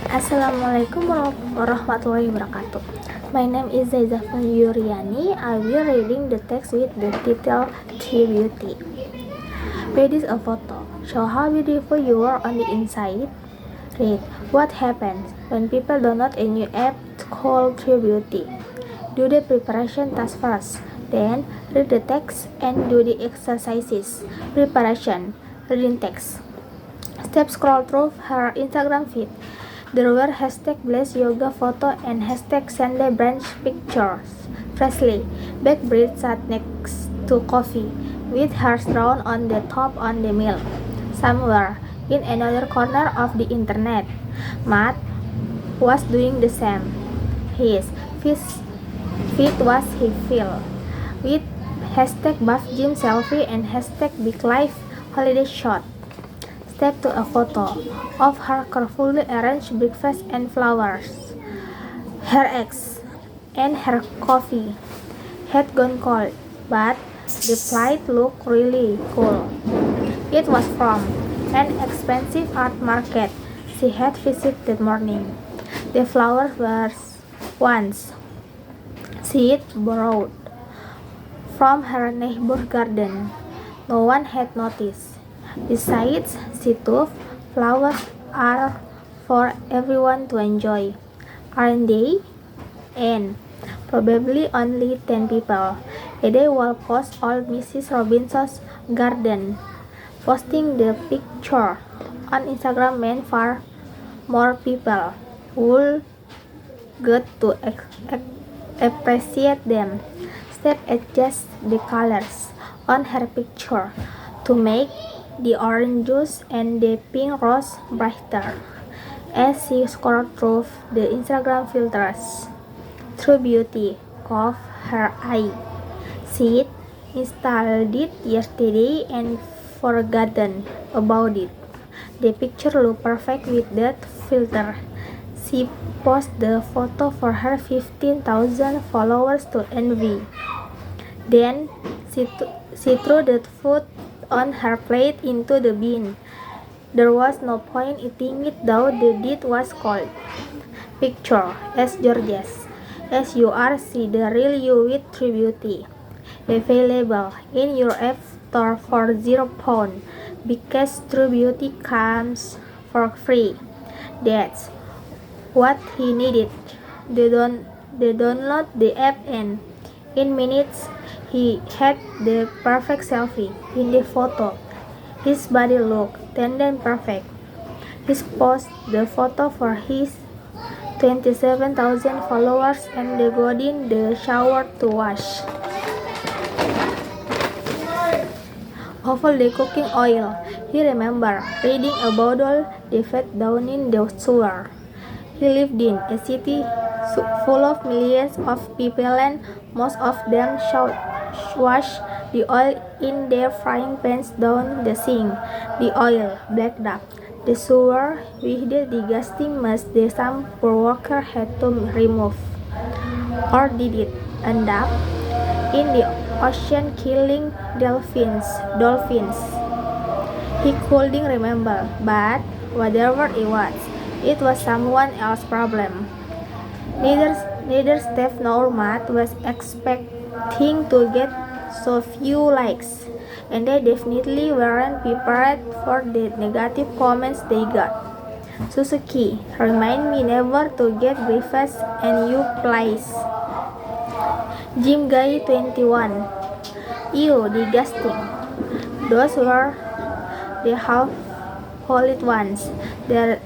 Assalamualaikum warahmatullahi wabarakatuh. My name is Zaizafan Yuriani. I will reading the text with the title Tree Beauty. Read is a photo. Show how beautiful you are on the inside. Read. What happens when people download a new app called Tree Beauty? Do the preparation task first. Then read the text and do the exercises. Preparation. Reading text. Step scroll through her Instagram feed. There were hashtag Bless Yoga photo and hashtag Sunday brunch pictures. Freshly baked bread sat next to coffee, with hers drawn on the top on the milk. Somewhere in another corner of the internet, Matt was doing the same. His feed was he filled with hashtag buff gym selfie and hashtag big life holiday shot. Step to a photo of her carefully arranged breakfast and flowers. Her eggs and her coffee had gone cold, but the plate looked really cool. It was from an expensive art market she had visited that morning. The flowers were ones she had borrowed from her neighbor's garden. No one had noticed. Besides, she thought flowers are for everyone to enjoy, aren't they? And probably only 10 people a day will post all Mrs. Robinson's garden. Posting the picture on Instagram meant far more people would get to appreciate them. Step adjust the colors on her picture to make the orange juice and the pink rose brighter. As she scrolled through the Instagram filters, True Beauty caught her eye. She installed it yesterday and forgotten about it. The picture looked perfect with that filter. She posted the photo for her 15,000 followers to envy. Then she threw the food on her plate into the bin. There was no point eating it though the dish was cold. Picture as gorgeous as you are, see the real you with True Beauty. Available in your app store for £0 because True Beauty comes for free. That's what he needed. They download the app and in minutes he had the perfect selfie. In the photo, his body looked tender and perfect. He posted the photo for his 27,000 followers and they got in the shower to wash off all the cooking oil. He remembered reading about all the fat down in the sewer. He lived in a city full of millions of people and most of them should wash the oil in their frying pans down the sink. The oil blacked up the sewer with the disgusting mess the some poor worker had to remove. Or did it end up in the ocean killing dolphins? He couldn't remember, but whatever it was someone else's problem. Neither Steph nor Matt was expecting to get so few likes, and they definitely weren't prepared for the negative comments they got. Suzuki, remind me never to get breakfast and you please. Jim Guy 21. Ew, disgusting. Those were the half-holed ones. The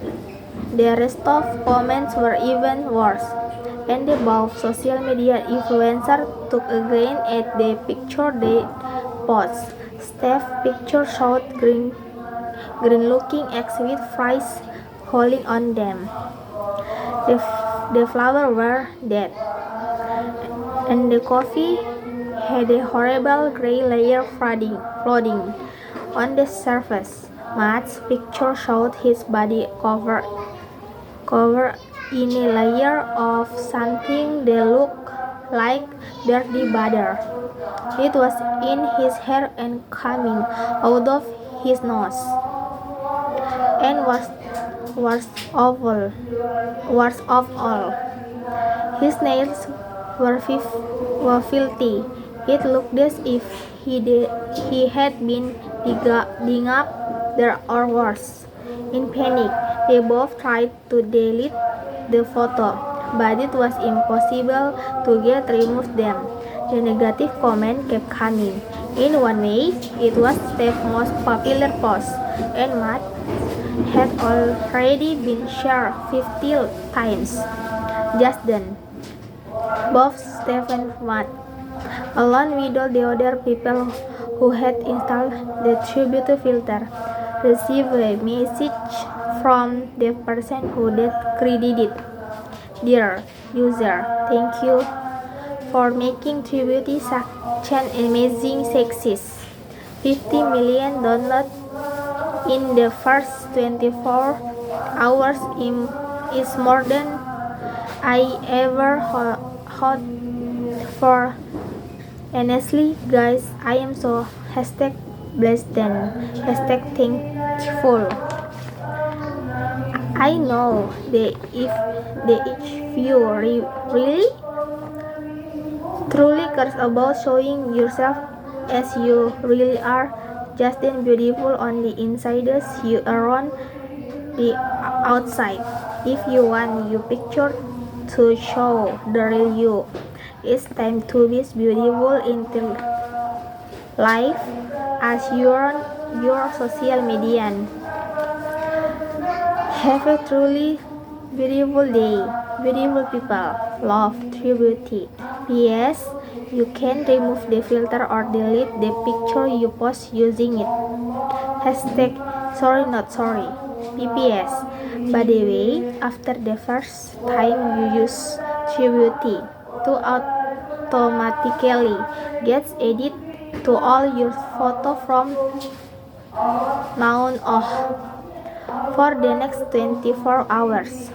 rest of comments were even worse. And the both social media influencer took a grain at the picture they post. Steph's picture showed green-looking eggs with fries holding on them. The flowers were dead, and the coffee had a horrible gray layer floating on the surface. Matt's picture showed his body covered in a layer of something that looked like dirty butter. It was in his hair and coming out of his nose, and was worst of all. His nails were filthy. It looked as if he had been digging up there or worse. In panic, they both tried to delete the photo, but it was impossible to get removed them. The negative comment kept coming. In one way, it was Steph's most popular post, and Matt had already been shared 50 times. Just then, both Steph and Matt, along with all the other people who had installed the Tribute filter, received a message from the person who had created it. Dear user, thank you for making Tribute such an amazing success. 50 million downloads in the first 24 hours is more than I ever hoped for. Honestly, guys, I am so #blessed and #thankful. I know that if you really truly cares about showing yourself as you really are, just as beautiful on the inside as you are on the outside. If you want your picture to show the real you, it's time to be as beautiful in life as your social media. Have a truly beautiful day, beautiful people. Love, Tribute. P.S. You can remove the filter or delete the picture you post using it. #sorry not sorry. PPS. By the way, after the first time you use Tribute to automatically gets edit to all your photo from now on for the next 24 hours.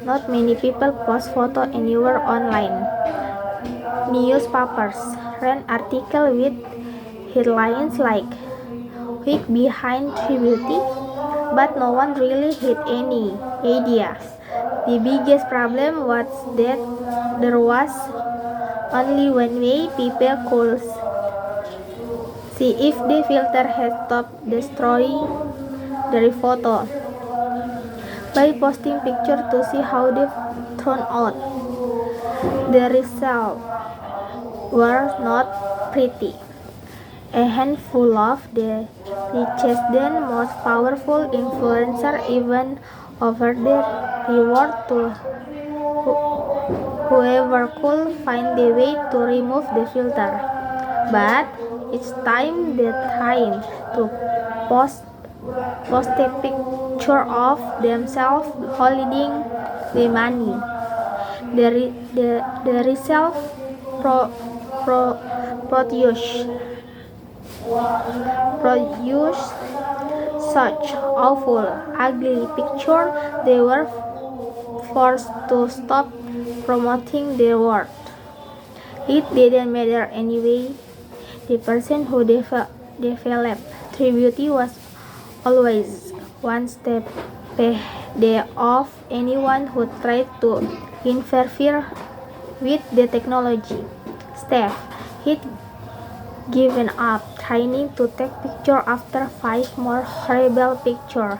Not many people post photo anywhere online. Newspapers ran articles with headlines like "Week behind Tribute," but no one really had any idea. The biggest problem was that there was only one way people could see if the filter had stopped destroying their photo: by posting pictures to see how they turned out. The results were not pretty. A handful of the richest and most powerful influencers even offered their reward to whoever could find the way to remove the filter. But each time they tried to post a picture of themselves holding the money, the result produced such awful, ugly picture they were forced to stop promoting their work. It didn't matter anyway. The person who developed Tribute was always one step ahead of anyone who tried to interfere with the technology. Steph had given up trying to take pictures after 5 more horrible pictures.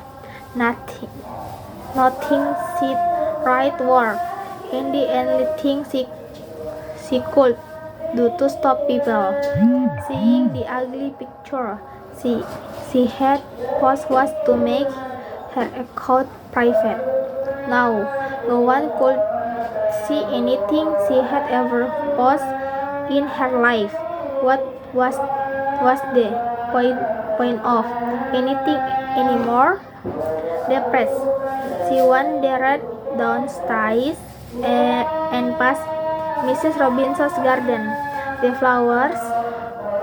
Nothing seemed right work, and the only thing she could do to stop people seeing the ugly picture she had posted was to make her account private. Now, no one could see anything she had ever posted in her life. What was the point of anything anymore? Depressed, she wandered downstairs and past Mrs. Robinson's garden. The flowers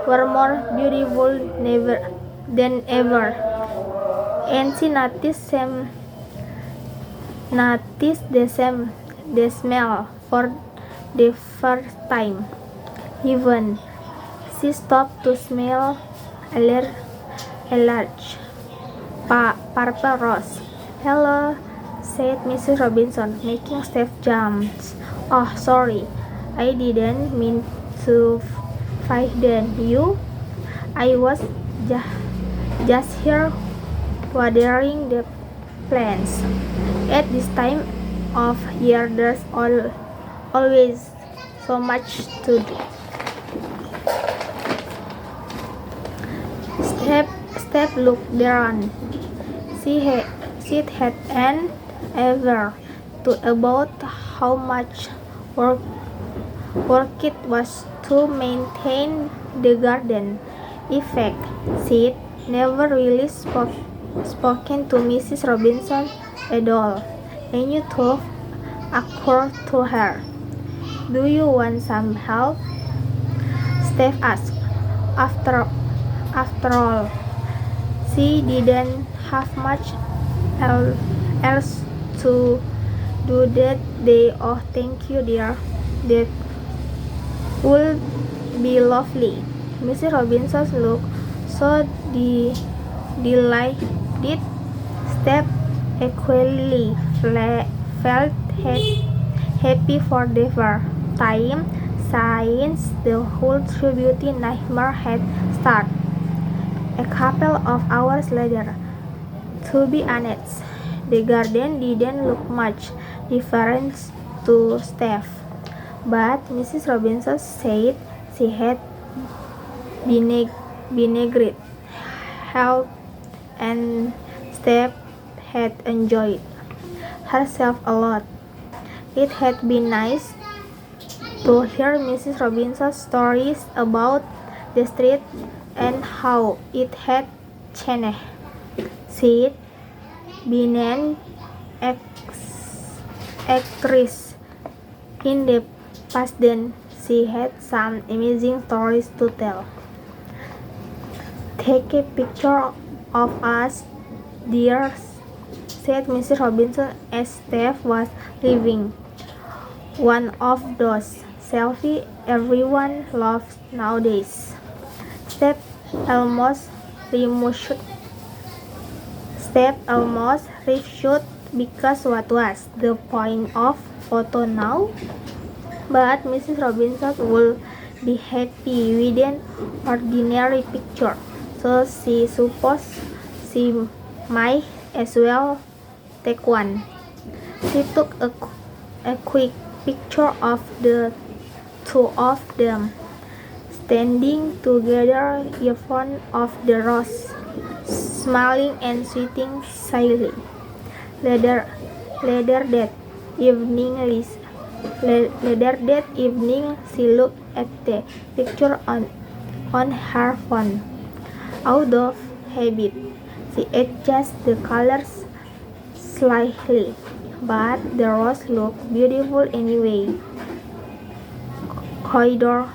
were more beautiful than ever, and she noticed the smell for the first time. Even she stopped to smell a large purple rose. "Hello," said Mrs. Robinson, making Steph jump. "Oh, sorry. I didn't mean to frighten you. I was just here watering the plants. At this time of year, there's always so much to do." Steph looked around. She hadn't ever thought about how much work it was to maintain the garden. In fact, she'd never really spoken to Mrs. Robinson at all. A new thought occurred to her. "Do you want some help?" Steph asked. After all, she didn't have much else to do that day. "Oh, thank you, dear. That would be lovely." Mrs. Robinson looked so delighted. Steph equally felt happy for the first time since the whole True Beauty nightmare had started. A couple of hours later, to be honest, the garden didn't look much different to Steph, but Mrs. Robinson said she had been a great help and Steph had enjoyed herself a lot. It had been nice to hear Mrs. Robinson's stories about the street and how it had changed. She'd been an actress in the past, then she had some amazing stories to tell. "Take a picture of us, dear," said Mrs. Robinson as Steph was leaving. "One of those selfies everyone loves nowadays." Steph almost refused because what was the point of photo now? But Mrs. Robinson would be happy with an ordinary picture, so she supposed she might as well take one. She took a quick picture of the two of them standing together in front of the rose, smiling and sweating shyly. Later that evening, she looked at the picture on her phone. Out of habit, she adjusted the colors slightly, but the rose looked beautiful anyway. Colder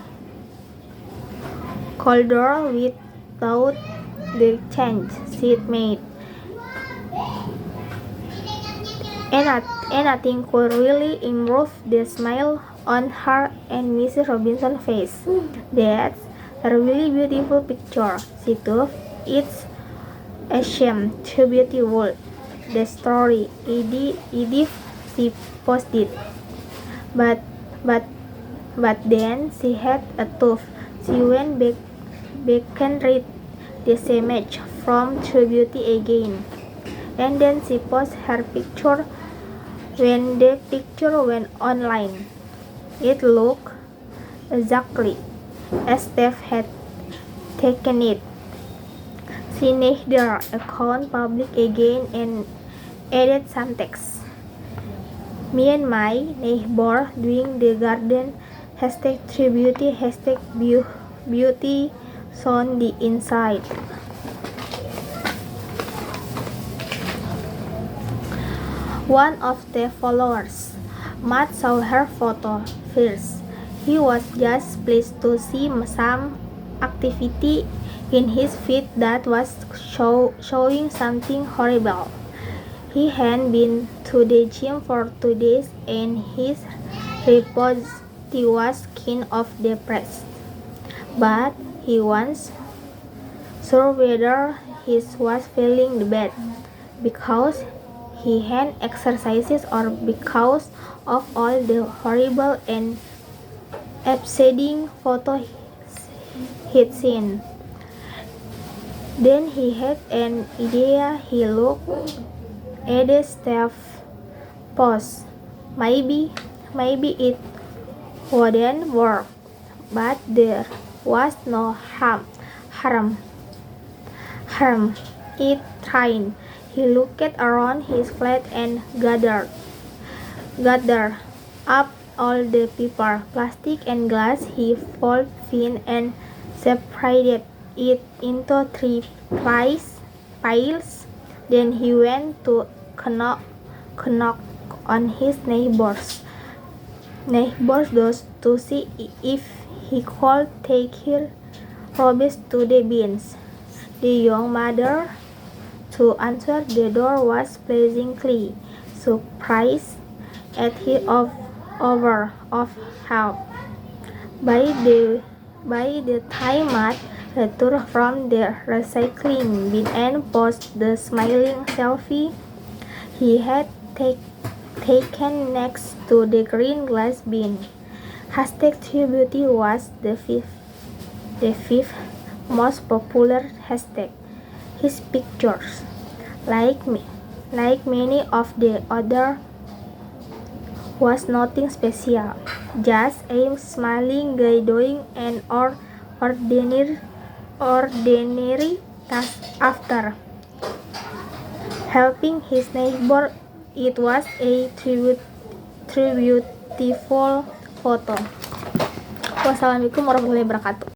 without the change she'd made. And nothing could really improve the smile on her and Mrs. Robinson's face. "That's a really beautiful picture," she thought. "It's a shame True Beauty would destroy Edith," she posted. But then she had a thought. She went back and read this image from True Beauty again. And then she posted her picture. When the picture went online, it looked exactly as Steph had taken it. She made their account public again and added some text. "Me and my neighbor doing the garden, #TrueBeauty, #beauty on the inside." One of the followers, Matt, saw her photo first. He was just pleased to see some activity in his feed that was showing something horrible. He hadn't been to the gym for 2 days and his report was kind of depressed. But he wasn't sure whether he was feeling bad because he had exercises or because of all the horrible and upsetting photos he'd seen. Then he had an idea. He looked at the staff post. Maybe it wouldn't work, but there was no harm in trying. He looked around his flat and gathered up all the paper, plastic and glass. He folded it and separated it into 3 piles. Then he went to knock on his neighbor's doors to see if he could take her rubbish to the bins. The young mother to answer the door was pleasantly surprised at his offer of help. By the time Matt returned from the recycling bin and posted the smiling selfie he had taken next to the green glass bin, #TrueBeauty was the fifth most popular hashtag. His pictures, like many of the other, was nothing special, just a smiling guy doing an ordinary task after helping his neighbor. It was a beautiful photo. Wassalamualaikum warahmatullahi wabarakatuh.